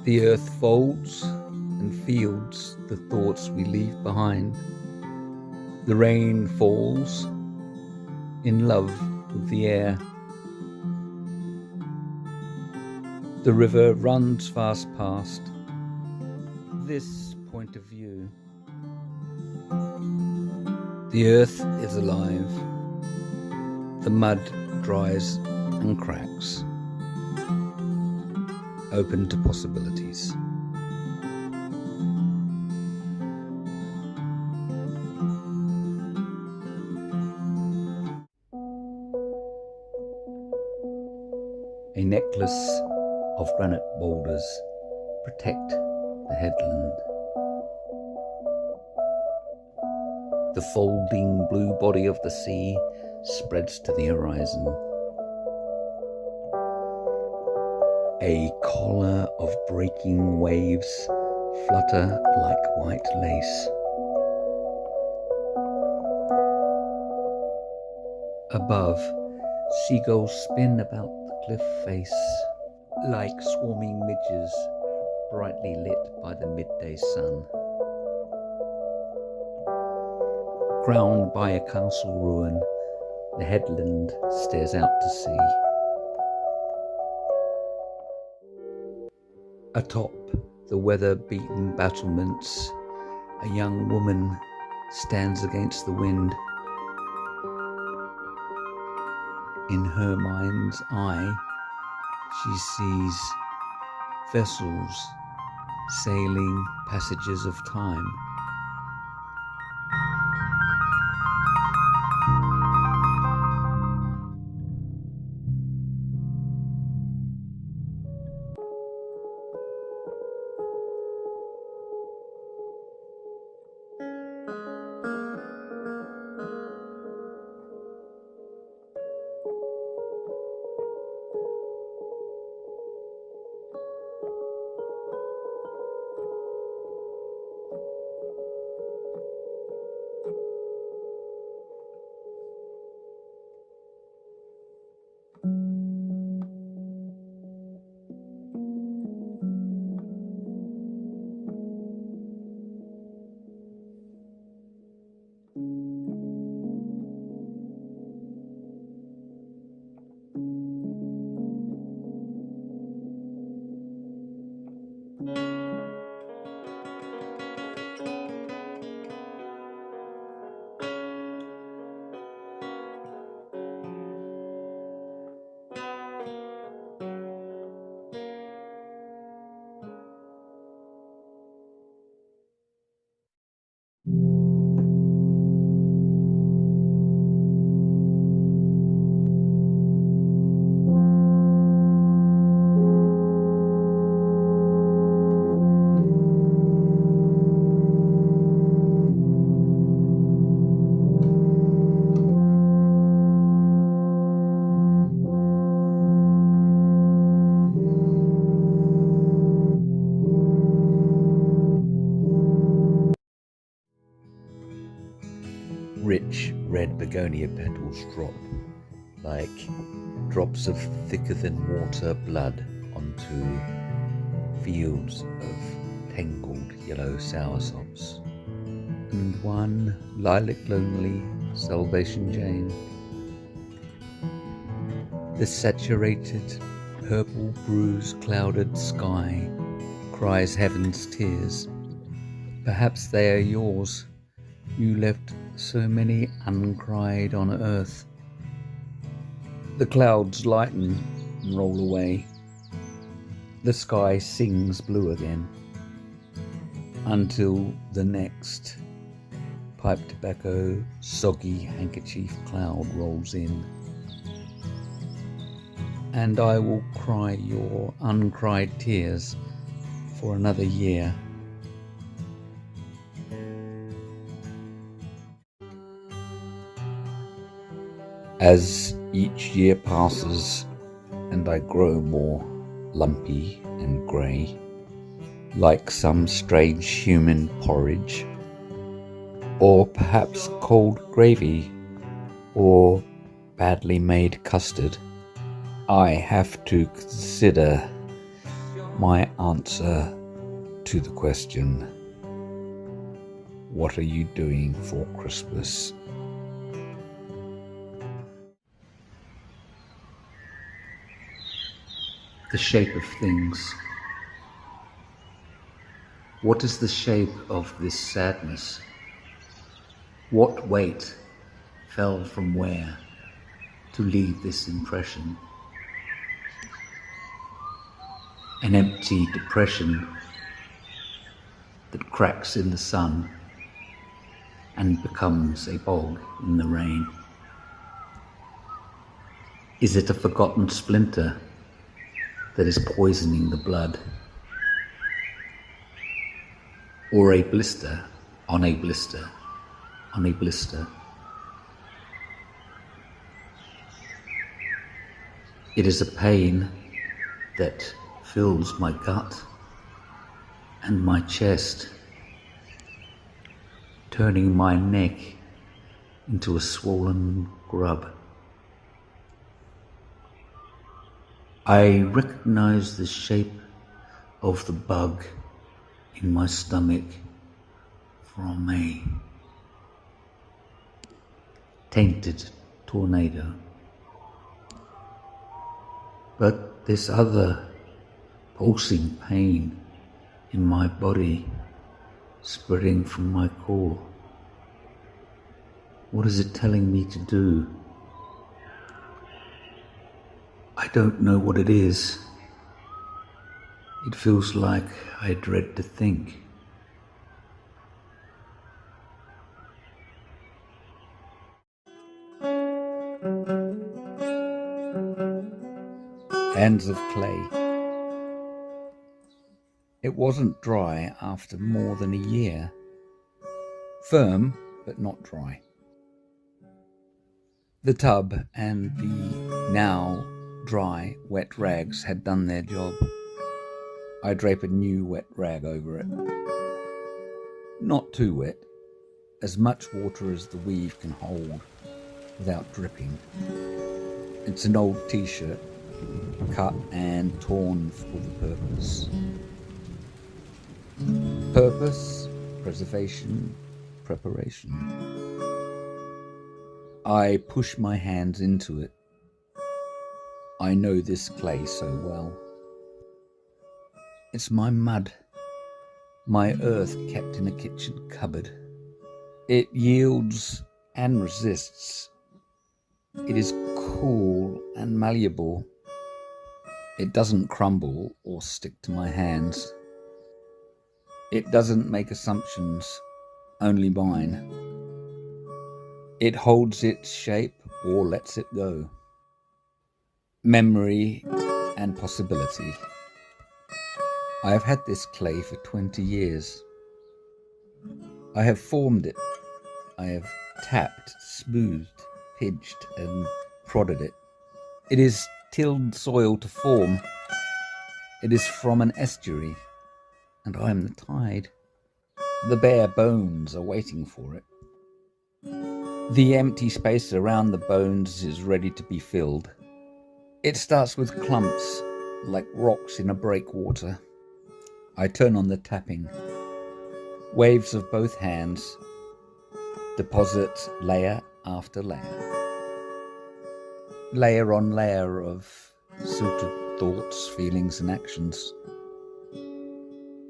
The earth folds and fields the thoughts we leave behind. The rain falls in love with the air. The river runs fast past this point of view. The earth is alive. The mud dries and cracks, open to possibilities. A necklace of granite boulders protect the headland. The folding blue body of the sea spreads to the horizon. A collar of breaking waves flutter like white lace. Above, seagulls spin about the cliff face like swarming midges brightly lit by the midday sun. Crowned by a castle ruin, the headland stares out to sea. Atop the weather-beaten battlements, a young woman stands against the wind. In her mind's eye, she sees vessels sailing passages of time. Rich red begonia petals drop like drops of thicker than water blood onto fields of tangled yellow soursops, and one lilac lonely Salvation Jane. The saturated purple bruise clouded sky cries heaven's tears. Perhaps they are yours. You left so many uncried on earth. The clouds lighten and roll away. The sky sings blue again, until the next pipe tobacco soggy handkerchief cloud rolls in. And I will cry your uncried tears for another year. As each year passes and I grow more lumpy and grey, like some strange human porridge, or perhaps cold gravy, or badly made custard, I have to consider My answer to the question, what are you doing for Christmas? The shape of things. What is the shape of this sadness? What weight fell from where to leave this impression? An empty depression that cracks in the sun and becomes a bog in the rain. Is it a forgotten splinter that is poisoning the blood? Or a blister on a blister on a blister? It is a pain that fills my gut and my chest, turning my neck into a swollen grub. I recognize the shape of the bug in my stomach from a tainted tornado. But this other pulsing pain in my body spreading from my core, what is it telling me to do? I don't know what it is. It feels like I dread to think. Hands of clay. It wasn't dry after more than a year. Firm, but not dry. The tub and the now dry, wet rags had done their job. I drape a new wet rag over it. Not too wet, as much water as the weave can hold without dripping. It's an old t-shirt, cut and torn for the purpose. Purpose, preservation, preparation. I push my hands into it. I know this clay so well. It's my mud, my earth kept in a kitchen cupboard. It yields and resists. It is cool and malleable. It doesn't crumble or stick to my hands. It doesn't make assumptions, only mine. It holds its shape or lets it go. Memory and possibility. I have had this clay for 20 years. I have formed it. I have tapped, smoothed, pinched and prodded it. It is tilled soil to form. It is from an estuary, and I am the tide. The bare bones are waiting for it. The empty space around the bones is ready to be filled. It starts with clumps, like rocks in a breakwater. I turn on the tapping. Waves of both hands deposit layer after layer. Layer on layer of silted thoughts, feelings and actions.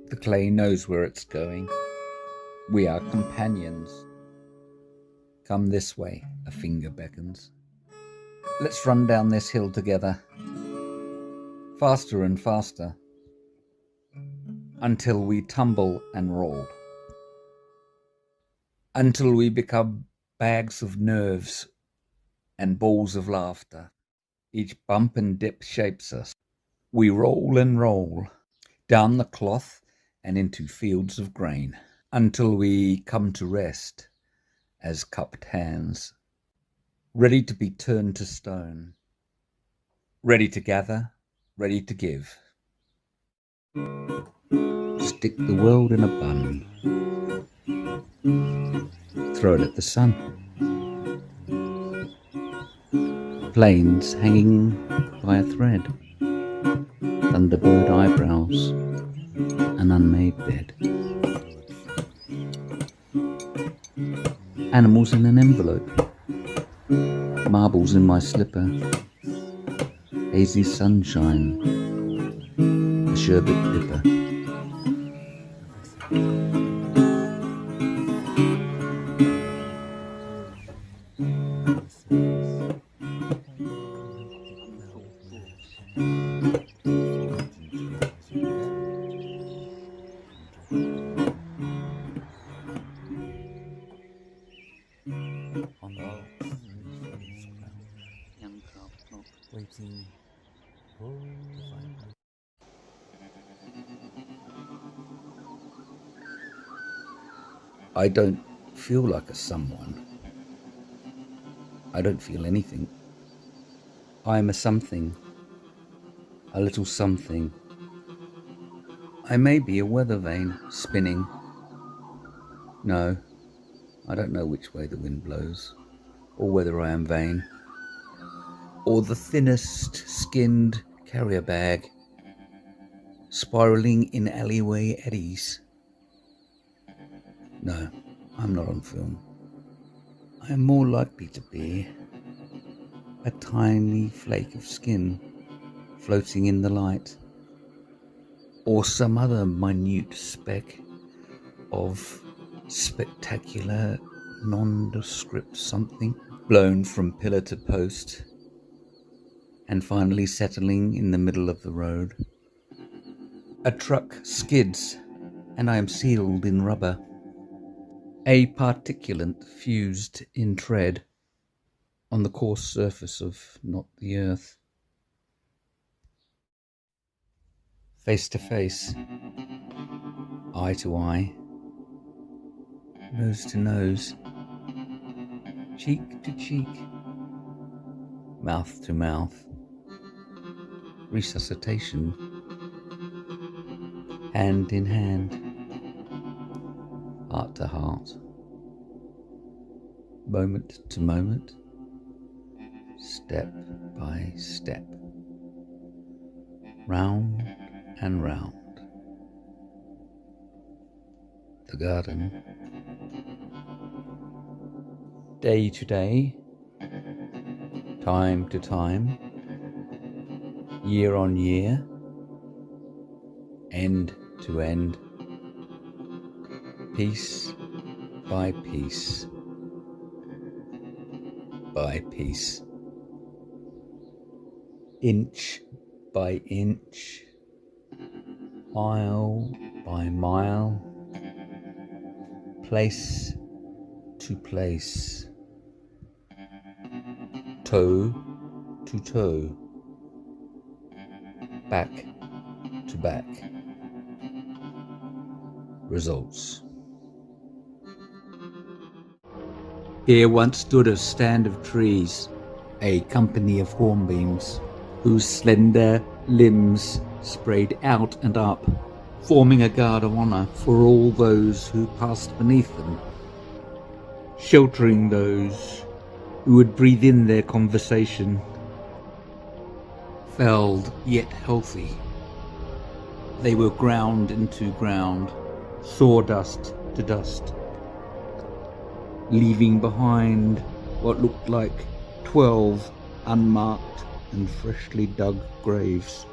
The clay knows where it's going. We are companions. Come this way, a finger beckons. Let's run down this hill together. Faster and faster. Until we tumble and roll. Until we become bags of nerves and balls of laughter. Each bump and dip shapes us. We roll and roll down the cloth and into fields of grain until we come to rest as cupped hands, ready to be turned to stone, ready to gather, ready to give. Stick the world in a bun, throw it at the sun. Planes hanging by a thread. thunderbird eyebrows, an unmade bed. Animals in an envelope, marbles in my slipper, hazy sunshine, a sherbet dipper. Waiting. I don't feel like a someone. I don't feel anything. I am a something, a little something. I may be a weather vane spinning. No, I don't know which way the wind blows, or whether I am vain, or the thinnest skinned carrier bag, spiraling in alleyway eddies. No, I'm not on film. I am more likely to be a tiny flake of skin floating in the light, or some other minute speck of spectacular nondescript something blown from pillar to post and finally settling in the middle of the road. A truck skids and I am sealed in rubber, a particulate fused in tread on the coarse surface of not the earth. Face to face, eye to eye, nose to nose, cheek to cheek, mouth to mouth, resuscitation, hand in hand, heart to heart, moment to moment, step by step, round and round. The garden. Day to day, time to time, year on year, end to end, piece by piece by piece, inch by inch, mile by mile, place to place, toe to toe, back to back. Results. Here once stood a stand of trees, a company of hornbeams, whose slender limbs sprayed out and up, forming a guard of honour for all those who passed beneath them, sheltering those who would breathe in their conversation. Felled yet healthy, they were ground into ground, sawdust to dust, leaving behind what looked like 12 unmarked and freshly dug graves.